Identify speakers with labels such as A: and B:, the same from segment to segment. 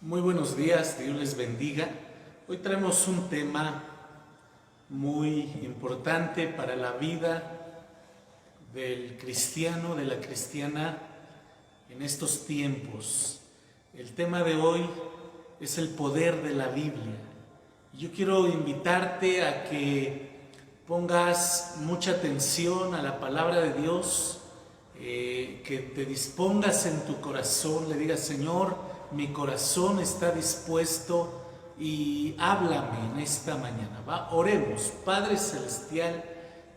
A: Muy buenos días, Dios les bendiga. Hoy traemos un tema muy importante para la vida del cristiano, de la cristiana en estos tiempos. El tema de hoy es el poder de la Biblia. Yo quiero invitarte a que pongas mucha atención a la palabra de Dios, que te dispongas en tu corazón, le digas: Señor, mi corazón está dispuesto y háblame en esta mañana. Oremos. Padre Celestial,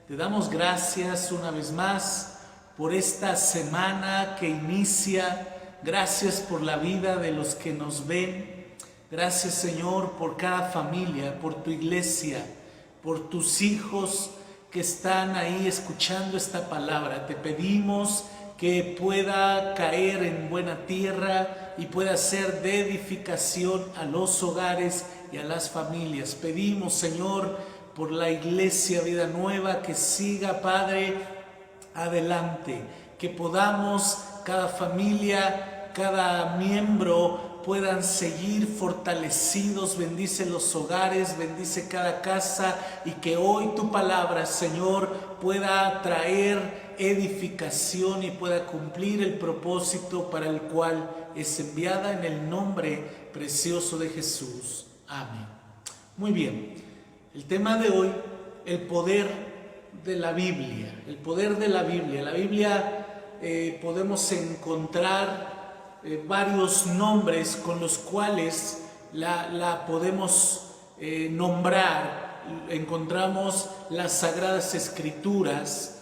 A: te damos gracias una vez más por esta semana que inicia. Gracias por la vida de los que nos ven. Gracias, Señor, por cada familia, por tu iglesia, por tus hijos que están ahí escuchando esta palabra. Te pedimos que pueda caer en buena tierra y pueda ser de edificación a los hogares y a las familias. Pedimos, Señor, por la iglesia Vida Nueva, que siga, Padre, adelante, que podamos, cada familia, cada miembro, puedan seguir fortalecidos. Bendice los hogares, bendice cada casa, y que hoy tu palabra, Señor, pueda traer edificación y pueda cumplir el propósito para el cual es enviada, en el nombre precioso de Jesús. Amén. Muy bien, el tema de hoy: el poder de la Biblia. El poder de la Biblia. La Biblia podemos encontrar varios nombres con los cuales la podemos nombrar. Encontramos las Sagradas Escrituras,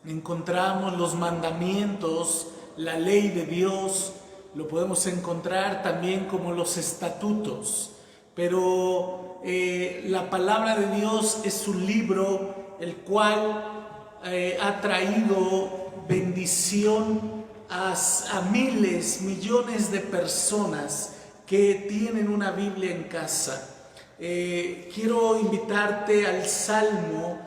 A: encontramos los mandamientos, la ley de Dios. Lo podemos encontrar también como los estatutos. Pero la palabra de Dios es un libro el cual ha traído bendición a miles, millones de personas que tienen una Biblia en casa. Quiero invitarte al Salmo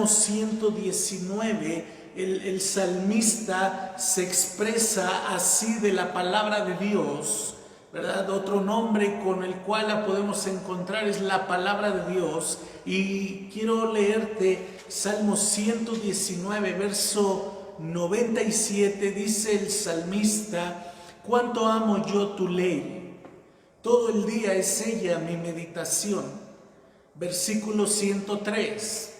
A: 119. El salmista se expresa así de la palabra de Dios, ¿verdad? Otro nombre con el cual la podemos encontrar es la palabra de Dios. Y quiero leerte Salmo 119, verso 97. Dice el salmista: cuánto amo yo tu ley, todo el día es ella mi meditación. Versículo 103: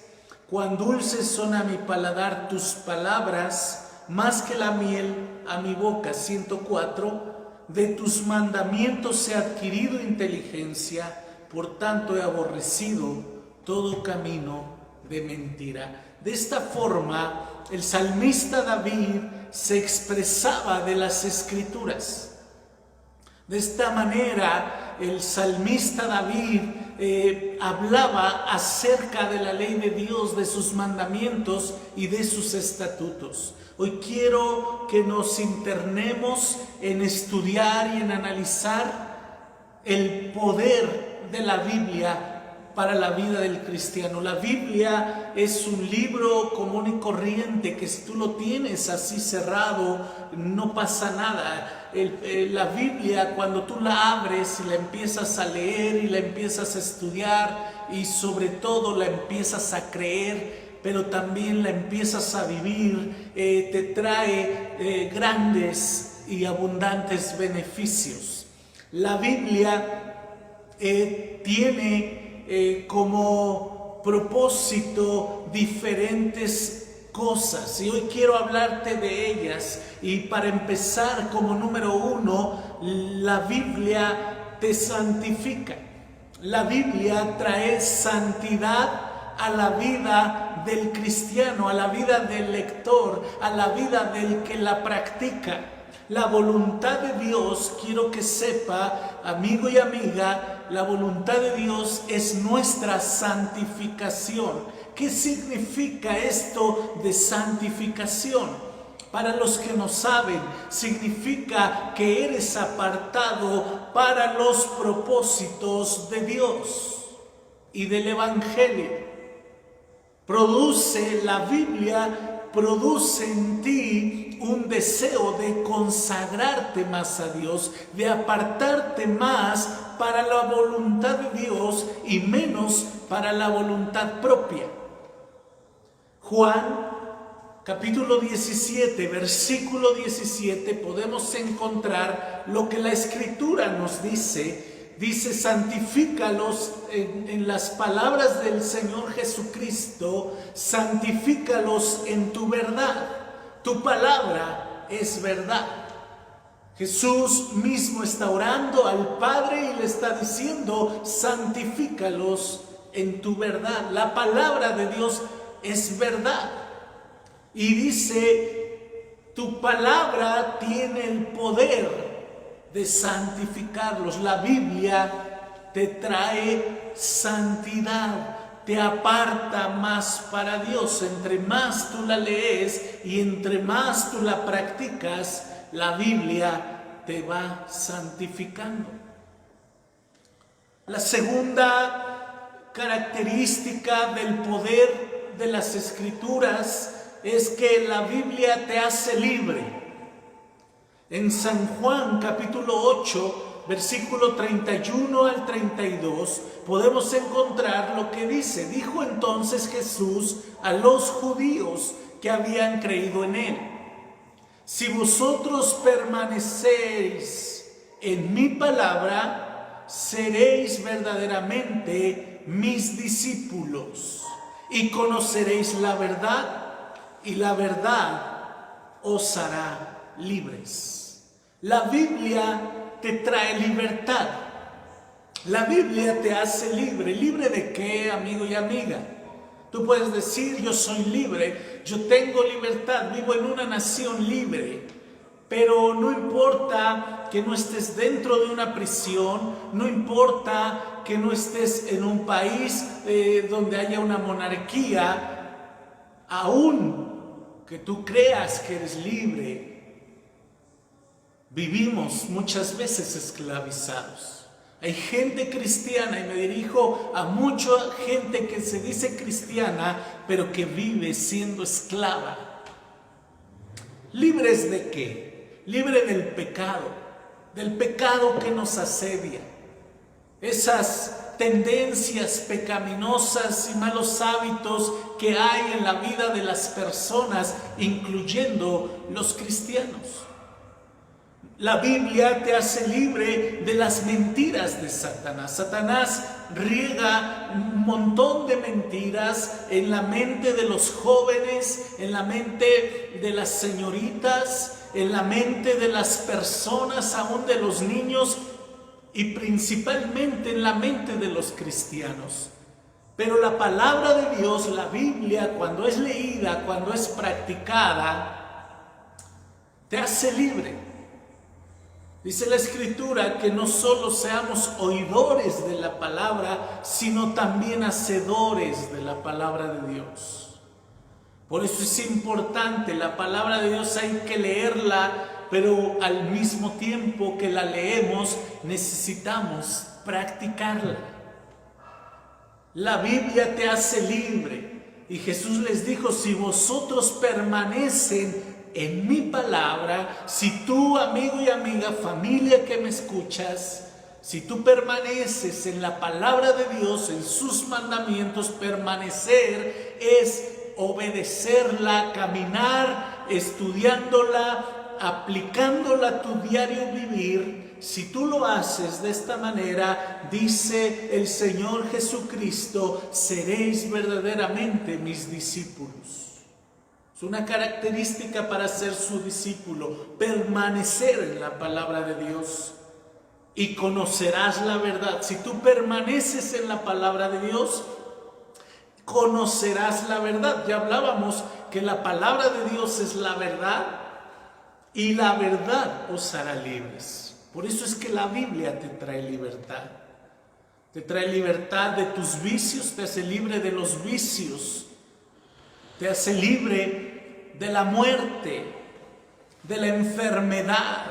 A: cuán dulces son a mi paladar tus palabras, más que la miel a mi boca. 104: de tus mandamientos he adquirido inteligencia, por tanto he aborrecido todo camino de mentira. De esta forma, el salmista David se expresaba de las Escrituras. De esta manera, el salmista David hablaba acerca de la ley de Dios, de sus mandamientos y de sus estatutos. Hoy quiero que nos internemos en estudiar y en analizar el poder de la Biblia para la vida del cristiano. La Biblia es un libro común y corriente que, si tú lo tienes así cerrado, no pasa nada. La Biblia, cuando tú la abres y la empiezas a leer y la empiezas a estudiar, y sobre todo la empiezas a creer, pero también la empiezas a vivir, te trae grandes y abundantes beneficios. La Biblia tiene como propósito diferentes cosas, y hoy quiero hablarte de ellas. Y para empezar, como número uno, la Biblia te santifica. La Biblia trae santidad a la vida del cristiano, a la vida del lector, a la vida del que la practica. La voluntad de Dios, quiero que sepa, amigo y amiga, la voluntad de Dios es nuestra santificación. ¿Qué significa esto de santificación? Para los que no saben, significa que eres apartado para los propósitos de Dios y del Evangelio. La Biblia produce en ti y un deseo de consagrarte más a Dios, de apartarte más para la voluntad de Dios y menos para la voluntad propia. Juan capítulo 17, versículo 17, podemos encontrar lo que la Escritura nos dice. Dice: santifícalos, en las palabras del Señor Jesucristo, santifícalos en tu verdad. Tu palabra es verdad. Jesús mismo está orando al Padre y le está diciendo: santifícalos en tu verdad. La palabra de Dios es verdad. Y dice: tu palabra tiene el poder de santificarlos. La Biblia te trae santidad, te aparta más para Dios. Entre más tú la lees y entre más tú la practicas, la Biblia te va santificando. La segunda característica del poder de las Escrituras es que la Biblia te hace libre. En San Juan capítulo 8, versículo 31 al 32, podemos encontrar lo que dice: dijo entonces Jesús a los judíos que habían creído en él: si vosotros permanecéis en mi palabra, seréis verdaderamente mis discípulos y conoceréis la verdad, y la verdad os hará libres. La Biblia te trae libertad. La Biblia te hace libre. ¿Libre de qué, amigo y amiga? Tú puedes decir: yo soy libre, yo tengo libertad, vivo en una nación libre. Pero no importa que no estés dentro de una prisión, no importa que no estés en un país donde haya una monarquía, aún que tú creas que eres libre, vivimos muchas veces esclavizados. Hay gente cristiana, y me dirijo a mucha gente que se dice cristiana, pero que vive siendo esclava. ¿Libres de qué? Libre del pecado que nos asedia. Esas tendencias pecaminosas y malos hábitos que hay en la vida de las personas, incluyendo los cristianos. La Biblia te hace libre de las mentiras de Satanás. Satanás riega un montón de mentiras en la mente de los jóvenes, en la mente de las señoritas, en la mente de las personas, aún de los niños, y principalmente en la mente de los cristianos. Pero la palabra de Dios, la Biblia, cuando es leída, cuando es practicada, te hace libre. Dice la Escritura que no solo seamos oidores de la palabra, sino también hacedores de la palabra de Dios. Por eso es importante, la palabra de Dios hay que leerla, pero al mismo tiempo que la leemos, necesitamos practicarla. La Biblia te hace libre. Y Jesús les dijo: si vosotros permanecen en mi palabra, si tú, amigo y amiga, familia que me escuchas, si tú permaneces en la palabra de Dios, en sus mandamientos, permanecer es obedecerla, caminar, estudiándola, aplicándola a tu diario vivir. Si tú lo haces de esta manera, dice el Señor Jesucristo, seréis verdaderamente mis discípulos. Es una característica para ser su discípulo, permanecer en la palabra de Dios, y conocerás la verdad. Si tú permaneces en la palabra de Dios, conocerás la verdad. Ya hablábamos que la palabra de Dios es la verdad, y la verdad os hará libres. Por eso es que la Biblia te trae libertad. Te trae libertad de tus vicios, te hace libre de los vicios, te hace libre de la muerte, de la enfermedad,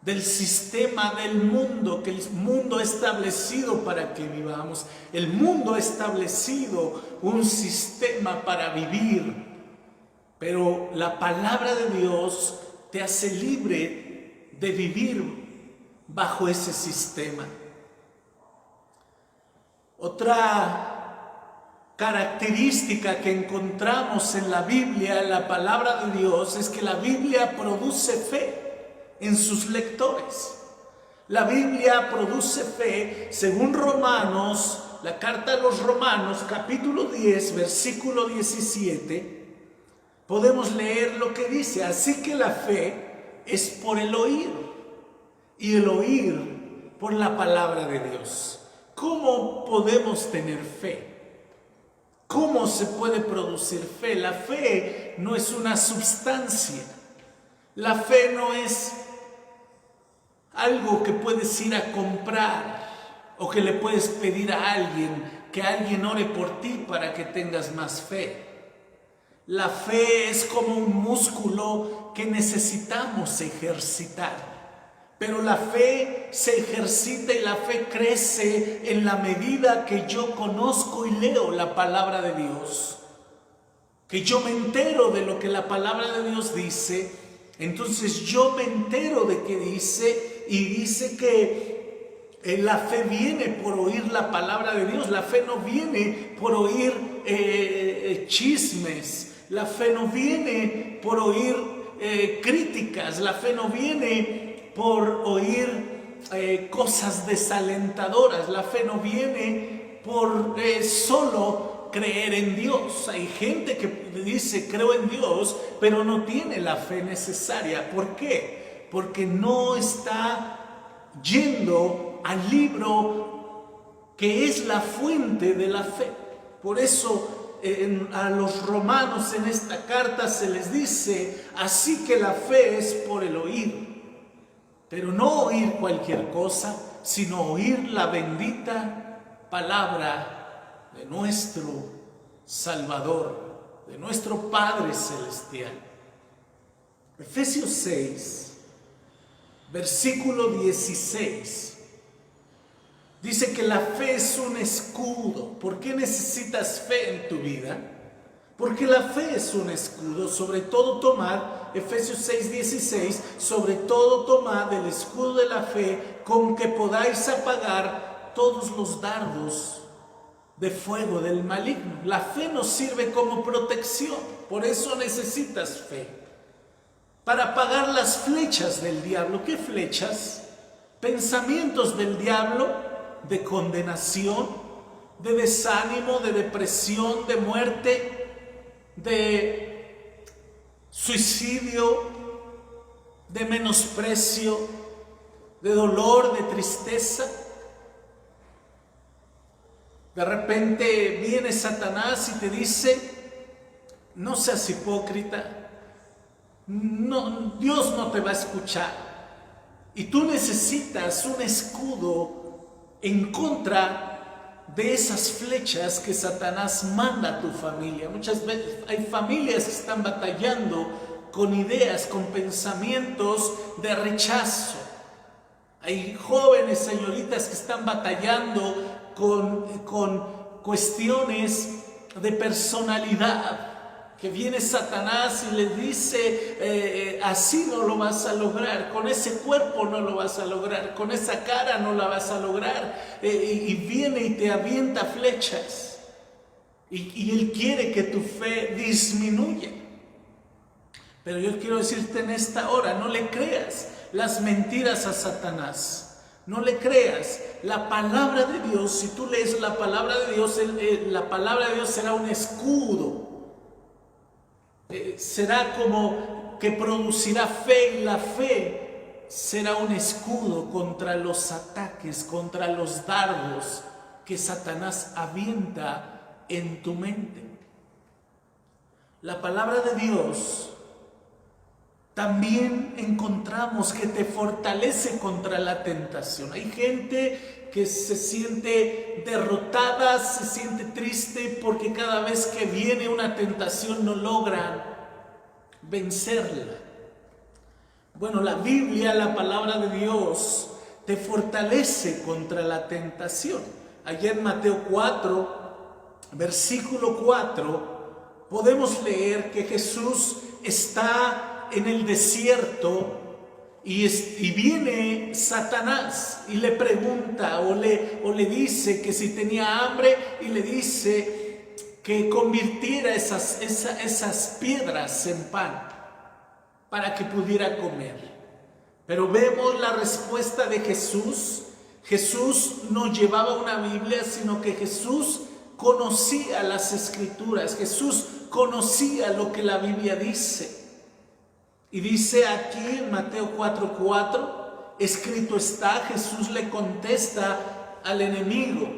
A: del sistema del mundo, que el mundo ha establecido para que vivamos. El mundo ha establecido un sistema para vivir. pero la palabra de Dios te hace libre de vivir bajo ese sistema. Otra característica que encontramos en la Biblia, en la palabra de Dios, es que la Biblia produce fe en sus lectores. La Biblia produce fe, según Romanos, la carta a los Romanos, capítulo 10, versículo 17, podemos leer lo que dice: así que la fe es por el oír, y el oír por la palabra de Dios. ¿Cómo podemos tener fe? ¿Cómo se puede producir fe? La fe no es una sustancia. La fe no es algo que puedes ir a comprar o que le puedes pedir a alguien que alguien ore por ti para que tengas más fe. La fe es como un músculo que necesitamos ejercitar. Pero la fe se ejercita y la fe crece en la medida que yo conozco y leo la palabra de Dios. Que yo me entero de lo que la palabra de Dios dice. Entonces yo me entero de qué dice, y dice que la fe viene por oír la palabra de Dios. La fe no viene por oír chismes. La fe no viene por oír críticas. La fe no viene por oír cosas desalentadoras. La fe no viene por solo creer en Dios. Hay gente que dice creo en Dios, pero no tiene la fe necesaria. ¿Por qué? Porque no está yendo al libro que es la fuente de la fe. Por eso a los romanos en esta carta se les dice: así que la fe es por el oír. Pero no oír cualquier cosa, sino oír la bendita palabra de nuestro Salvador, de nuestro Padre Celestial. Efesios 6, versículo 16, dice que la fe es un escudo. ¿Por qué necesitas fe en tu vida? Porque la fe es un escudo. Sobre todo tomad, Efesios 6, 16, sobre todo tomad el escudo de la fe, con que podáis apagar todos los dardos de fuego del maligno. La fe nos sirve como protección. Por eso necesitas fe. Para apagar las flechas del diablo. ¿Qué flechas? Pensamientos del diablo de condenación, de desánimo, de depresión, de muerte, de suicidio, de menosprecio, de dolor, de tristeza. De repente viene Satanás y te dice: no seas hipócrita, no, Dios no te va a escuchar. Y tú necesitas un escudo en contra de esas flechas que Satanás manda a tu familia. Muchas veces hay familias que están batallando con ideas, con pensamientos de rechazo. Hay jóvenes, señoritas, que están batallando con cuestiones de personalidad. Que viene Satanás y le dice: así no lo vas a lograr, con ese cuerpo no lo vas a lograr, con esa cara no la vas a lograr, y viene y te avienta flechas, y él quiere que tu fe disminuya. Pero yo quiero decirte en esta hora: no le creas las mentiras a Satanás, no le creas. La palabra de Dios, si tú lees la palabra de Dios, la palabra de Dios será un escudo. Será como que producirá fe, y la fe será un escudo contra los ataques, contra los dardos que Satanás avienta en tu mente. La palabra de Dios también encontramos que te fortalece contra la tentación. Hay gente que se siente derrotada, se siente triste porque cada vez que viene una tentación no logra vencerla. Bueno, la Biblia, la palabra de Dios, te fortalece contra la tentación. Allá en Mateo 4, versículo 4, podemos leer que Jesús está en el desierto y viene Satanás y le pregunta o le dice que si tenía hambre, y le dice que convirtiera esas piedras en pan para que pudiera comer. Pero vemos la respuesta de Jesús. Jesús no llevaba una Biblia, sino que Jesús conocía las Escrituras. Jesús conocía lo que la Biblia dice. Y dice aquí en Mateo 4:4, escrito está, Jesús le contesta al enemigo: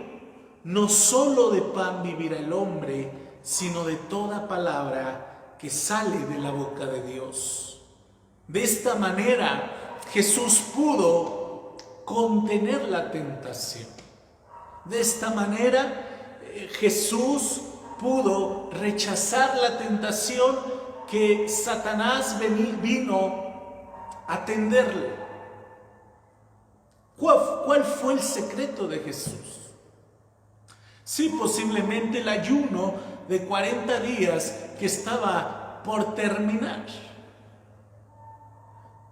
A: no solo de pan vivirá el hombre, sino de toda palabra que sale de la boca de Dios. De esta manera Jesús pudo contener la tentación. De esta manera Jesús pudo rechazar la tentación que Satanás vino a tenderle. ¿Cuál fue el secreto de Jesús? Sí, posiblemente el ayuno de 40 días que estaba por terminar.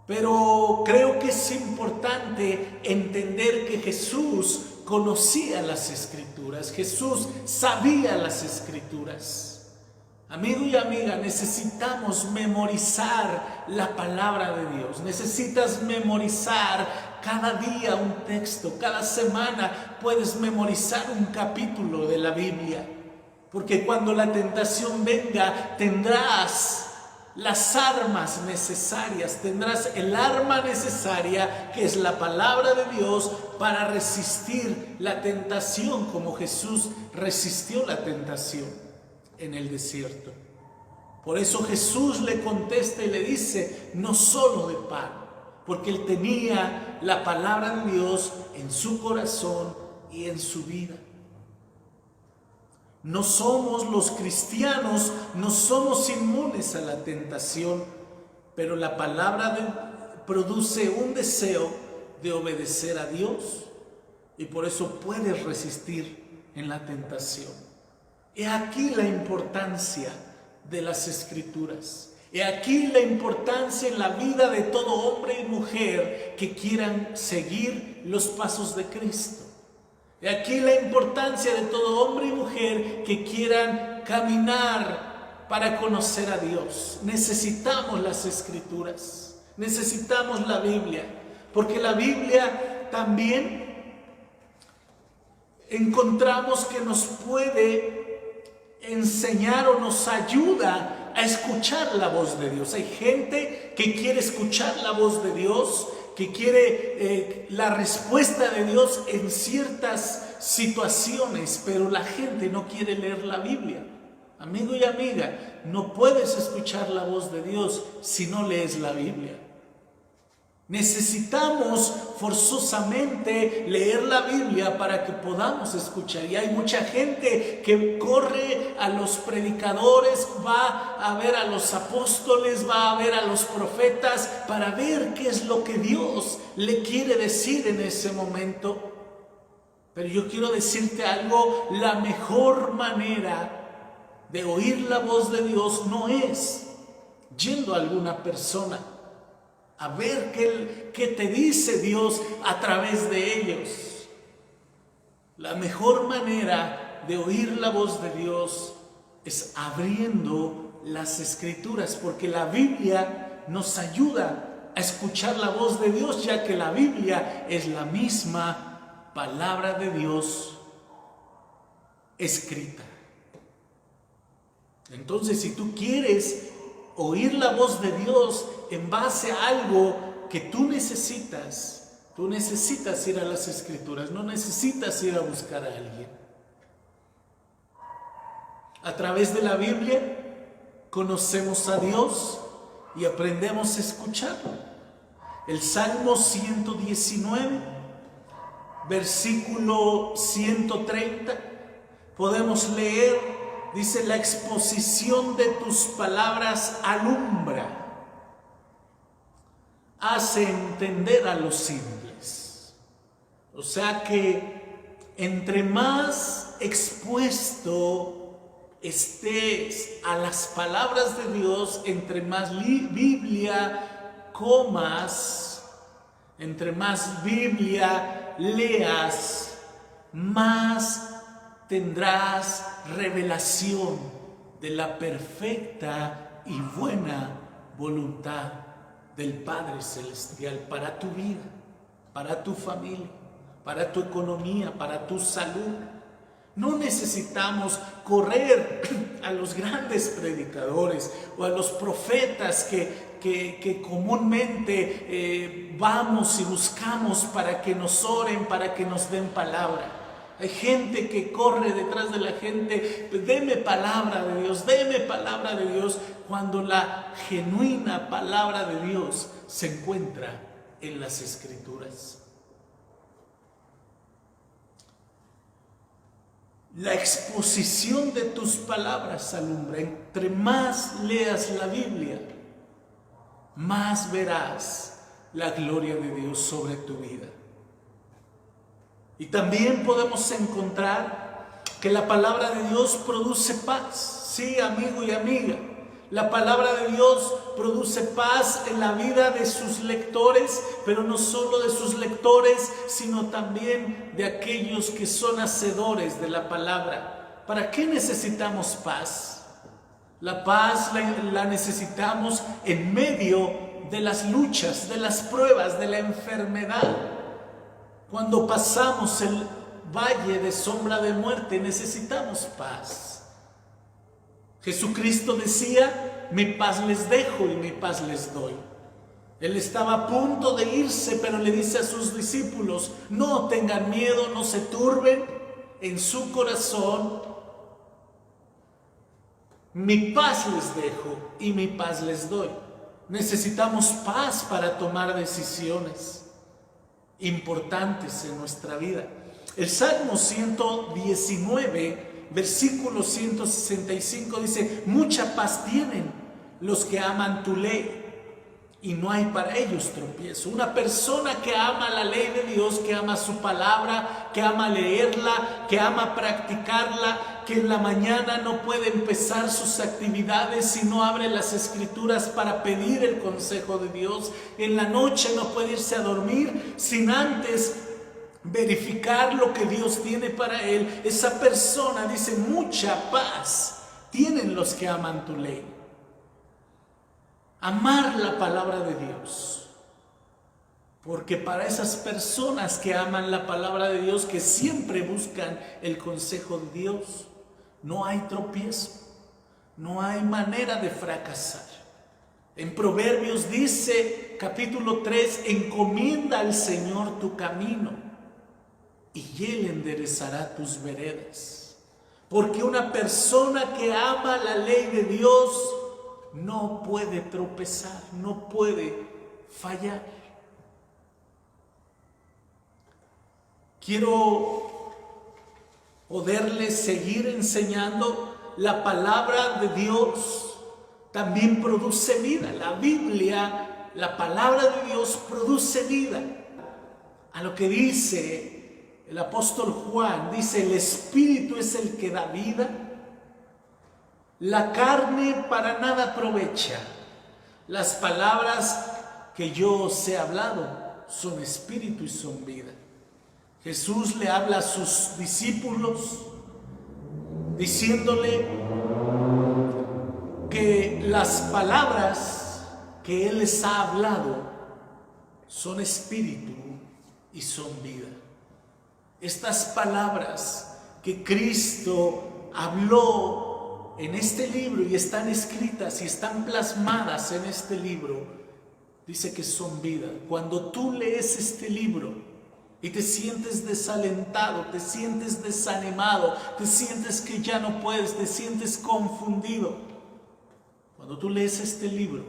A: Pero creo que es importante entender que Jesús conocía las Escrituras. Jesús sabía las Escrituras. Amigo y amiga, necesitamos memorizar la palabra de Dios. Necesitas memorizar cada día un texto. Cada semana puedes memorizar un capítulo de la Biblia. Porque cuando la tentación venga, tendrás las armas necesarias. Tendrás el arma necesaria, que es la palabra de Dios, para resistir la tentación, como Jesús resistió la tentación en el desierto. Por eso Jesús le contesta y le dice: no solo de pan, porque él tenía la palabra de Dios en su corazón y en su vida. No somos los cristianos, no somos inmunes a la tentación, pero la palabra produce un deseo de obedecer a Dios, y por eso puedes resistir en la tentación. He aquí la importancia de las Escrituras. He aquí la importancia en la vida de todo hombre y mujer que quieran seguir los pasos de Cristo. He aquí la importancia de todo hombre y mujer que quieran caminar para conocer a Dios. Necesitamos las Escrituras, necesitamos la Biblia, porque la Biblia también encontramos que nos puede enseñar o nos ayuda a escuchar la voz de Dios. Hay gente que quiere escuchar la voz de Dios, que quiere la respuesta de Dios en ciertas situaciones, pero la gente no quiere leer la Biblia. Amigo y amiga, no puedes escuchar la voz de Dios si no lees la Biblia. Necesitamos forzosamente leer la Biblia para que podamos escuchar. Y hay mucha gente que corre a los predicadores, va a ver a los apóstoles, va a ver a los profetas para ver qué es lo que Dios le quiere decir en ese momento. Pero yo quiero decirte algo: la mejor manera de oír la voz de Dios no es yendo a alguna persona a ver qué te dice Dios a través de ellos. La mejor manera de oír la voz de Dios es abriendo las Escrituras, porque la Biblia nos ayuda a escuchar la voz de Dios, ya que la Biblia es la misma palabra de Dios escrita. Entonces, si tú quieres oír la voz de Dios en base a algo que tú necesitas ir a las Escrituras, no necesitas ir a buscar a alguien. A través de la Biblia conocemos a Dios y aprendemos a escucharlo. El Salmo 119, versículo 130, podemos leer. Dice: la exposición de tus palabras alumbra, hace entender a los simples. O sea que entre más expuesto estés a las palabras de Dios, entre más Biblia comas, entre más Biblia leas, más tendrás revelación de la perfecta y buena voluntad del Padre Celestial para tu vida, para tu familia, para tu economía, para tu salud. No necesitamos correr a los grandes predicadores o a los profetas que comúnmente vamos y buscamos para que nos oren, para que nos den palabra. Hay gente que corre detrás de la gente, deme palabra de Dios, cuando la genuina palabra de Dios se encuentra en las Escrituras. La exposición de tus palabras alumbra. Entre más leas la Biblia, más verás la gloria de Dios sobre tu vida. Y también podemos encontrar que la palabra de Dios produce paz. Sí, amigo y amiga, la palabra de Dios produce paz en la vida de sus lectores, pero no solo de sus lectores, sino también de aquellos que son hacedores de la palabra. ¿Para qué necesitamos paz? La paz la necesitamos en medio de las luchas, de las pruebas, de la enfermedad. Cuando pasamos el valle de sombra de muerte, necesitamos paz. Jesucristo decía, mi paz les dejo y mi paz les doy. Él estaba a punto de irse, pero le dice a sus discípulos, no tengan miedo, no se turben en su corazón. Mi paz les dejo y mi paz les doy. Necesitamos paz para tomar decisiones importantes en nuestra vida. El Salmo 119, versículo 165 dice, mucha paz tienen los que aman tu ley y no hay para ellos tropiezo. Una persona que ama la ley de Dios, que ama su palabra, que ama leerla, que ama practicarla, que en la mañana no puede empezar sus actividades si no abre las Escrituras para pedir el consejo de Dios. En la noche no puede irse a dormir sin antes verificar lo que Dios tiene para él. Esa persona dice, mucha paz tienen los que aman tu ley. Amar la palabra de Dios, porque para esas personas que aman la palabra de Dios, que siempre buscan el consejo de Dios, no hay tropiezo, no hay manera de fracasar. En Proverbios dice, capítulo 3, encomienda al Señor tu camino y Él enderezará tus veredas. Porque una persona que ama la ley de Dios no puede tropezar, no puede fallar. Quiero poderles seguir enseñando. La palabra de Dios también produce vida. La Biblia, la palabra de Dios produce vida. A lo que dice el apóstol Juan, dice, el Espíritu es el que da vida. La carne para nada aprovecha. Las palabras que yo os he hablado son espíritu y son vida. Jesús le habla a sus discípulos diciéndole que las palabras que Él les ha hablado son espíritu y son vida. Estas palabras que Cristo habló en este libro y están escritas y están plasmadas en este libro, dice que son vida. Cuando tú lees este libro y te sientes desalentado, te sientes desanimado, te sientes que ya no puedes, te sientes confundido, cuando tú lees este libro,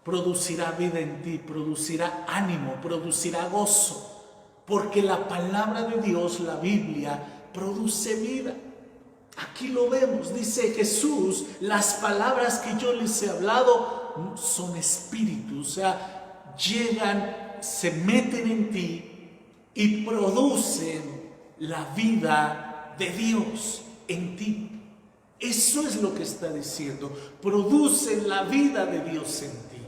A: producirá vida en ti, producirá ánimo, producirá gozo, porque la palabra de Dios, la Biblia, produce vida. Aquí lo vemos, dice Jesús, las palabras que yo les he hablado son espíritu, o sea, llegan, se meten en ti y producen la vida de Dios en ti. Eso es lo que está diciendo. Produce la vida de Dios en ti.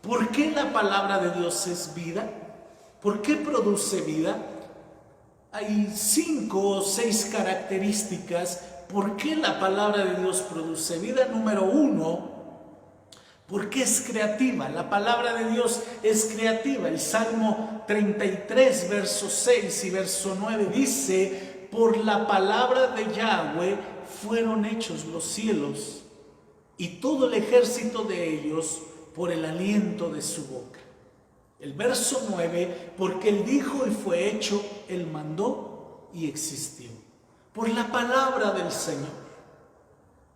A: ¿Por qué la palabra de Dios es vida? ¿Por qué produce vida? Hay 5 o 6 características. ¿Por qué la palabra de Dios produce vida? Número 1, porque es creativa. La palabra de Dios es creativa. El Salmo 33, verso 6 y verso 9 dice: por la palabra de Yahweh fueron hechos los cielos, y todo el ejército de ellos por el aliento de su boca. El verso 9, porque Él dijo y fue hecho, Él mandó y existió. Por la palabra del Señor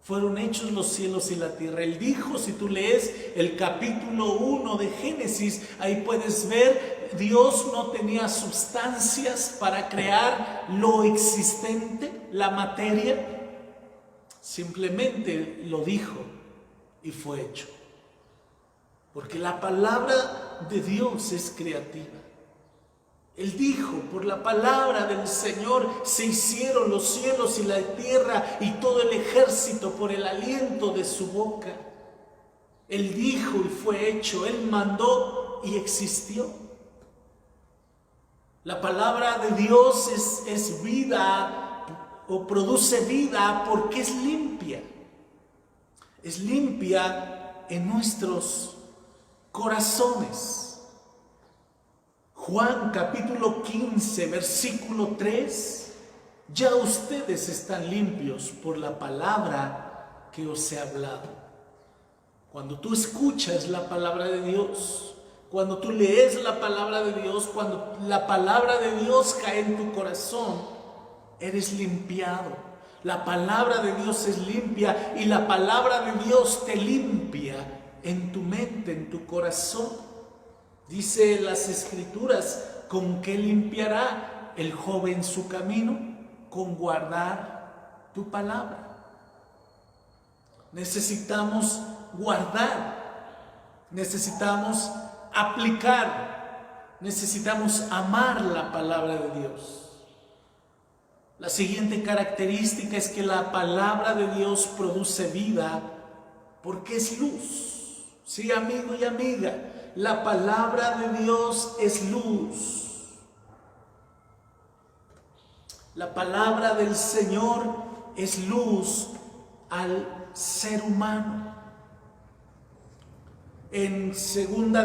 A: fueron hechos los cielos y la tierra. Él dijo, si tú lees el capítulo 1 de Génesis, ahí puedes ver, Dios no tenía sustancias para crear lo existente, la materia. Simplemente lo dijo y fue hecho. Porque la palabra de Dios es creativa. Él dijo, por la palabra del Señor se hicieron los cielos y la tierra y todo el ejército por el aliento de su boca. Él dijo y fue hecho, Él mandó y existió. La palabra de Dios es vida o produce vida porque es limpia. Es limpia en nuestros corazones. Juan capítulo 15, versículo 3, ya ustedes están limpios por la palabra que os he hablado. Cuando tú escuchas la palabra de Dios, cuando tú lees la palabra de Dios, cuando la palabra de Dios cae en tu corazón, eres limpiado. La palabra de Dios es limpia y la palabra de Dios te limpia en tu mente, en tu corazón. Dice las Escrituras, ¿con qué limpiará el joven su camino? Con guardar tu palabra. Necesitamos guardar, necesitamos aplicar, necesitamos amar la palabra de Dios. La siguiente característica es que la palabra de Dios produce vida porque es luz. Sí, amigo y amiga. La palabra de Dios es luz. La palabra del Señor es luz al ser humano. En 2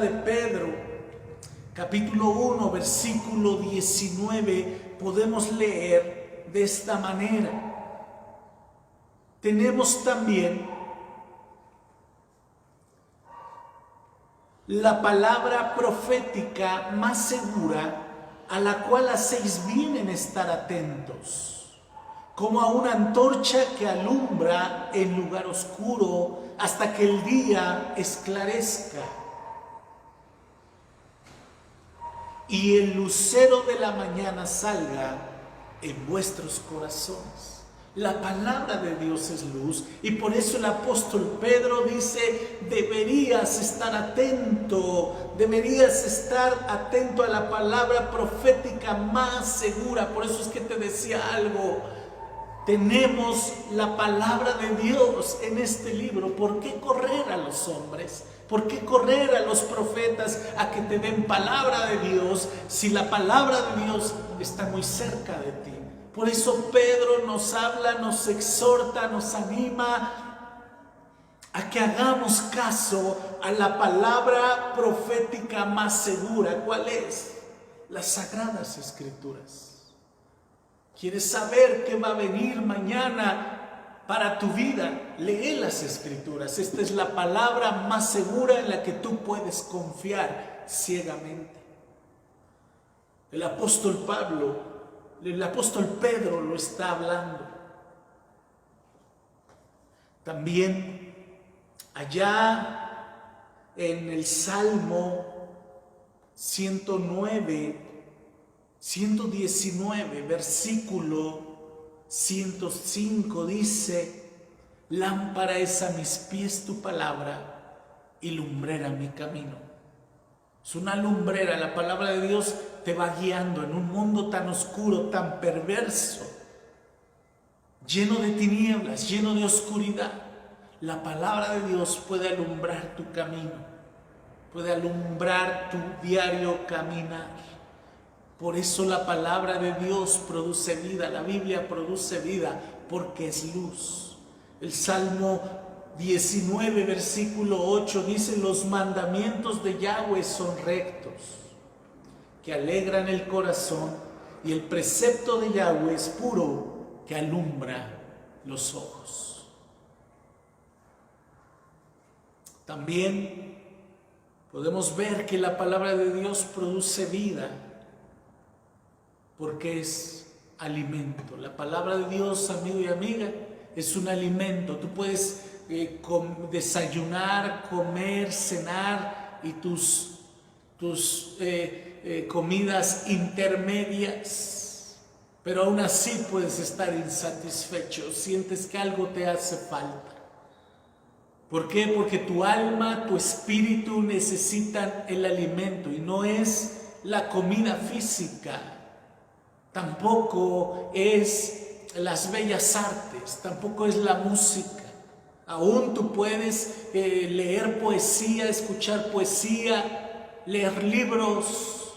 A: de Pedro, capítulo 1, versículo 19, podemos leer de esta manera: tenemos también la palabra profética más segura, a la cual hacéis bien en estar atentos, como a una antorcha que alumbra en lugar oscuro hasta que el día esclarezca y el lucero de la mañana salga en vuestros corazones. La palabra de Dios es luz y por eso el apóstol Pedro dice: deberías estar atento a la palabra profética más segura. Por eso es que te decía algo, tenemos la palabra de Dios en este libro. ¿Por qué correr a los hombres? ¿Por qué correr a los profetas a que te den palabra de Dios si la palabra de Dios está muy cerca de ti? Por eso Pedro nos habla, nos exhorta, nos anima a que hagamos caso a la palabra profética más segura. ¿Cuál es? Las Sagradas Escrituras. ¿Quieres saber qué va a venir mañana para tu vida? Lee las Escrituras. Esta es la palabra más segura en la que tú puedes confiar ciegamente. El apóstol Pedro lo está hablando. También allá en el Salmo 119, versículo 105 dice: lámpara es a mis pies tu palabra y lumbrera mi camino. Es una lumbrera, la palabra de Dios te va guiando en un mundo tan oscuro, tan perverso. lleno de tinieblas, lleno de oscuridad, la palabra de Dios puede alumbrar tu camino, puede alumbrar tu diario caminar. Por eso la palabra de Dios produce vida, la Biblia produce vida, porque es luz. El Salmo 19, versículo 8 dice: los mandamientos de Yahweh son rectos, que alegran el corazón, y el precepto de Yahweh es puro, que alumbra los ojos. También podemos ver que la palabra de Dios produce vida, porque es alimento. La palabra de Dios, amigo y amiga, es un alimento. Tú puedes desayunar, comer, cenar y tus comidas intermedias, pero aún así puedes estar insatisfecho, sientes que algo te hace falta. ¿Por qué? Porque tu alma, tu espíritu necesitan el alimento, y no es la comida física, tampoco es las bellas artes, tampoco es la música. Aún tú puedes leer poesía, escuchar poesía, leer libros,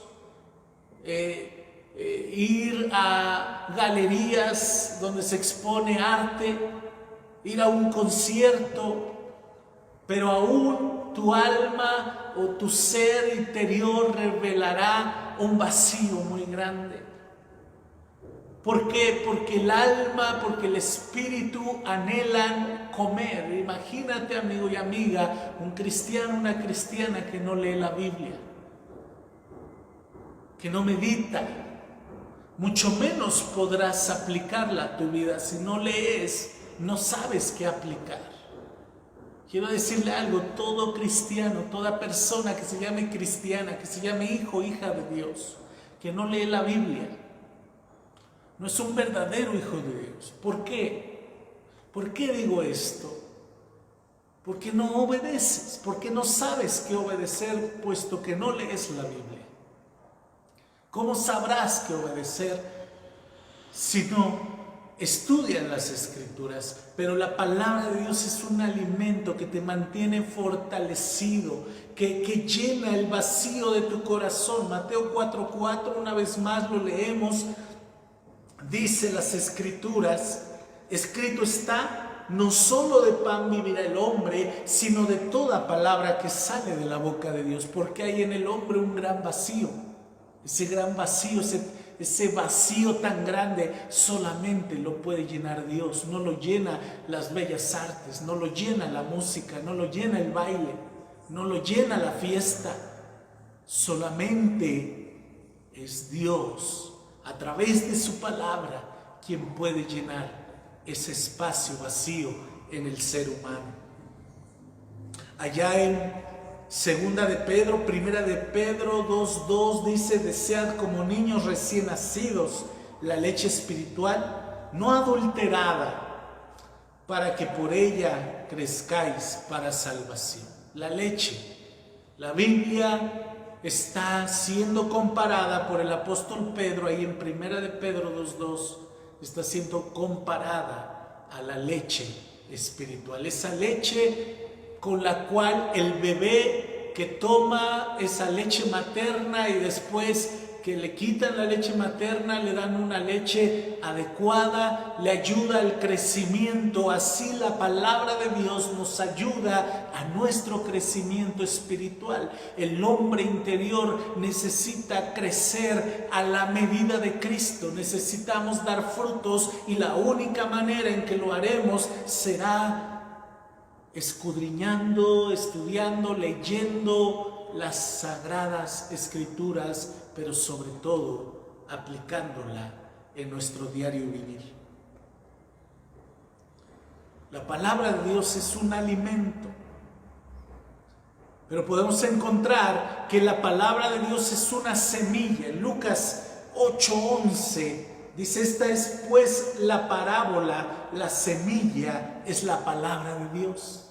A: ir a galerías donde se expone arte, ir a un concierto, pero aún tu alma o tu ser interior revelará un vacío muy grande. ¿Por qué? Porque el alma, porque el espíritu anhelan comer. Imagínate, amigo y amiga, un cristiano, una cristiana que no lee la Biblia, que no medita, mucho menos podrás aplicarla a tu vida. Si no lees, no sabes qué aplicar. Quiero decirle algo: todo cristiano, toda persona que se llame cristiana, que se llame hijo o hija de Dios, que no lee la Biblia, no es un verdadero hijo de Dios. ¿Por qué? ¿Por qué digo esto? Porque no obedeces, porque no sabes qué obedecer, puesto que no lees la Biblia. ¿Cómo sabrás qué obedecer si no estudias las Escrituras? Pero la palabra de Dios es un alimento que te mantiene fortalecido, que llena el vacío de tu corazón. Mateo 4:4, una vez más lo leemos. Dice las Escrituras: escrito está, no solo de pan vivirá el hombre, sino de toda palabra que sale de la boca de Dios. Porque hay en el hombre un gran vacío. Ese gran vacío, ese vacío tan grande, solamente lo puede llenar Dios. No lo llena las bellas artes, no lo llena la música, no lo llena el baile, no lo llena la fiesta. Solamente es Dios, a través de su palabra, quien puede llenar ese espacio vacío en el ser humano. Allá en Segunda de Pedro, Primera de Pedro 2:2 dice: desead como niños recién nacidos la leche espiritual, no adulterada, para que por ella crezcáis para salvación. La leche, la Biblia está siendo comparada por el apóstol Pedro, ahí en Primera de Pedro 2:2, está siendo comparada a la leche espiritual. Esa leche con la cual el bebé que toma esa leche materna y después que le quitan la leche materna, le dan una leche adecuada, le ayuda al crecimiento. Así la palabra de Dios nos ayuda a nuestro crecimiento espiritual. El hombre interior necesita crecer a la medida de Cristo. Necesitamos dar frutos, y la única manera en que lo haremos será escudriñando, estudiando, leyendo las sagradas Escrituras, pero sobre todo aplicándola en nuestro diario vivir. La palabra de Dios es un alimento, pero podemos encontrar que la palabra de Dios es una semilla. En Lucas 8:11 dice: esta es pues la parábola, la semilla es la palabra de Dios.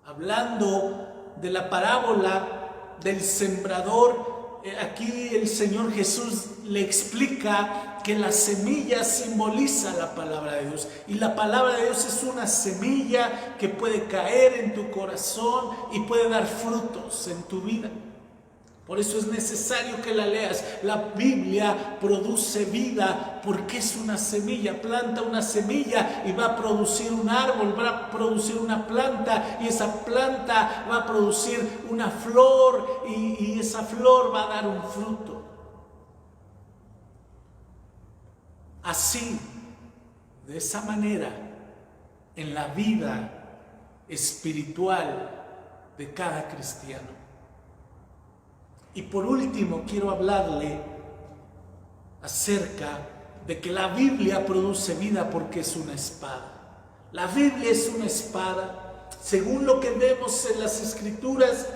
A: Hablando de la parábola del sembrador, aquí el Señor Jesús le explica que la semilla simboliza la palabra de Dios. Y la palabra de Dios es una semilla que puede caer en tu corazón y puede dar frutos en tu vida. Por eso es necesario que la leas. La Biblia produce vida porque es una semilla. Planta una semilla y va a producir un árbol, va a producir una planta, y esa planta va a producir una flor, y esa flor va a dar un fruto. Así, de esa manera, en la vida espiritual de cada cristiano. Y por último, quiero hablarle acerca de que la Biblia produce vida porque es una espada. La Biblia es una espada. Según lo que vemos en las Escrituras,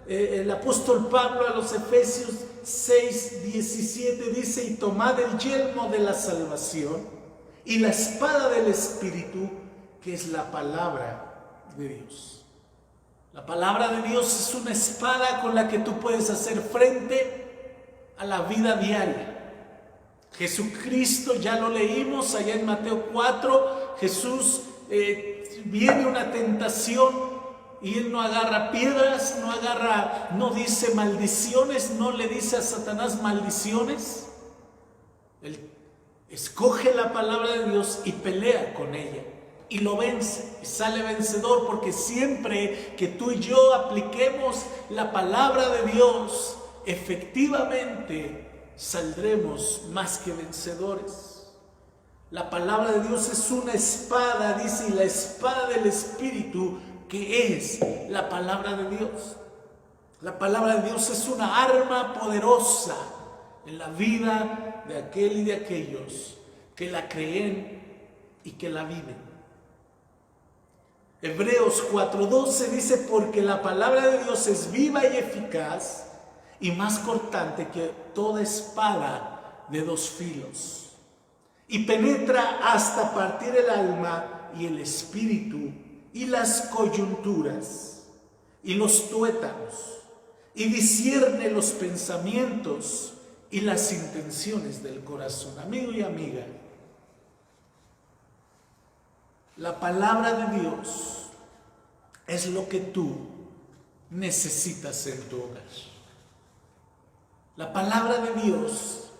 A: el apóstol Pablo a los Efesios 6:17 dice: y tomad el yelmo de la salvación y la espada del Espíritu, que es la palabra de Dios. La palabra de Dios es una espada con la que tú puedes hacer frente a la vida diaria. Jesucristo, ya lo leímos allá en Mateo 4, Jesús viene una tentación y Él no agarra piedras, no dice maldiciones, no le dice a Satanás maldiciones. Él escoge la palabra de Dios y pelea con ella. Y lo vence, y sale vencedor, porque siempre que tú y yo apliquemos la palabra de Dios, efectivamente saldremos más que vencedores. La palabra de Dios es una espada, dice, y la espada del Espíritu, que es la palabra de Dios. La palabra de Dios es una arma poderosa en la vida de aquel y de aquellos que la creen y que la viven. Hebreos 4:12 dice: porque la palabra de Dios es viva y eficaz y más cortante que toda espada de dos filos, y penetra hasta partir el alma y el espíritu y las coyunturas y los tuétanos, y discierne los pensamientos y las intenciones del corazón. Amigo y amiga, la palabra de Dios es lo que tú necesitas en tu hogar. La palabra de Dios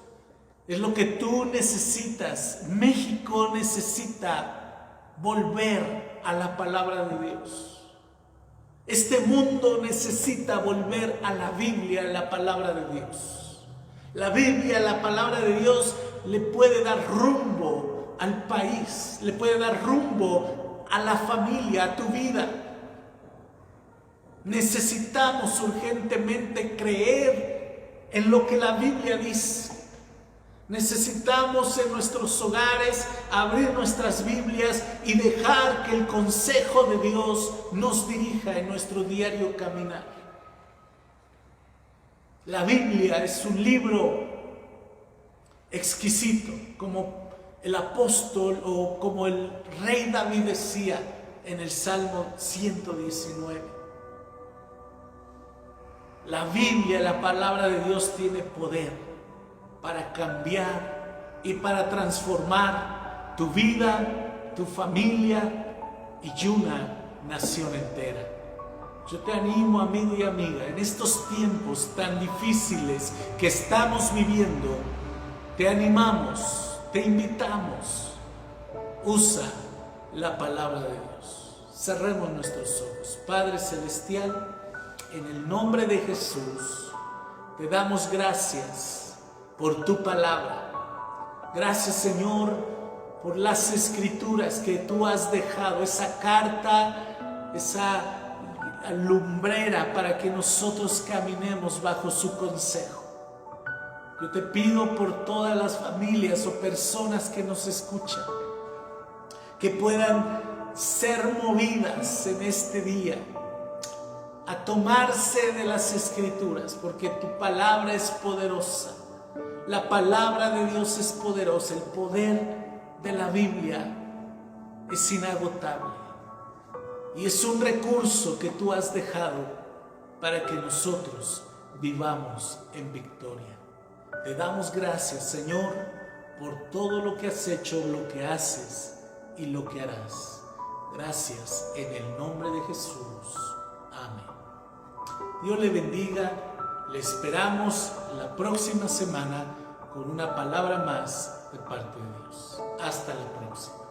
A: es lo que tú necesitas. México necesita volver a la palabra de Dios. Este mundo necesita volver a la Biblia, a la palabra de Dios. La Biblia, la palabra de Dios, le puede dar rumbo al país, le puede dar rumbo a la familia, a tu vida. Necesitamos urgentemente creer en lo que la Biblia dice. Necesitamos en nuestros hogares abrir nuestras Biblias y dejar que el consejo de Dios nos dirija en nuestro diario caminar. La Biblia es un libro exquisito, como el apóstol o como el rey David decía en el Salmo 119. La Biblia, la palabra de Dios, tiene poder para cambiar y para transformar tu vida, tu familia y una nación entera. Yo te animo, amigo y amiga, en estos tiempos tan difíciles que estamos viviendo, te animamos, te invitamos, usa la palabra de Dios. Cerremos nuestros ojos. Padre Celestial, en el nombre de Jesús, te damos gracias por tu palabra. Gracias, Señor, por las Escrituras que tú has dejado, esa carta, esa lumbrera para que nosotros caminemos bajo su consejo. Yo te pido por todas las familias o personas que nos escuchan, que puedan ser movidas en este día a tomarse de las Escrituras, porque tu palabra es poderosa. La palabra de Dios es poderosa. El poder de la Biblia es inagotable. Y es un recurso que tú has dejado para que nosotros vivamos en victoria. Te damos gracias, Señor, por todo lo que has hecho, lo que haces y lo que harás. Gracias en el nombre de Jesús. Amén. Dios le bendiga. Le esperamos la próxima semana con una palabra más de parte de Dios. Hasta la próxima.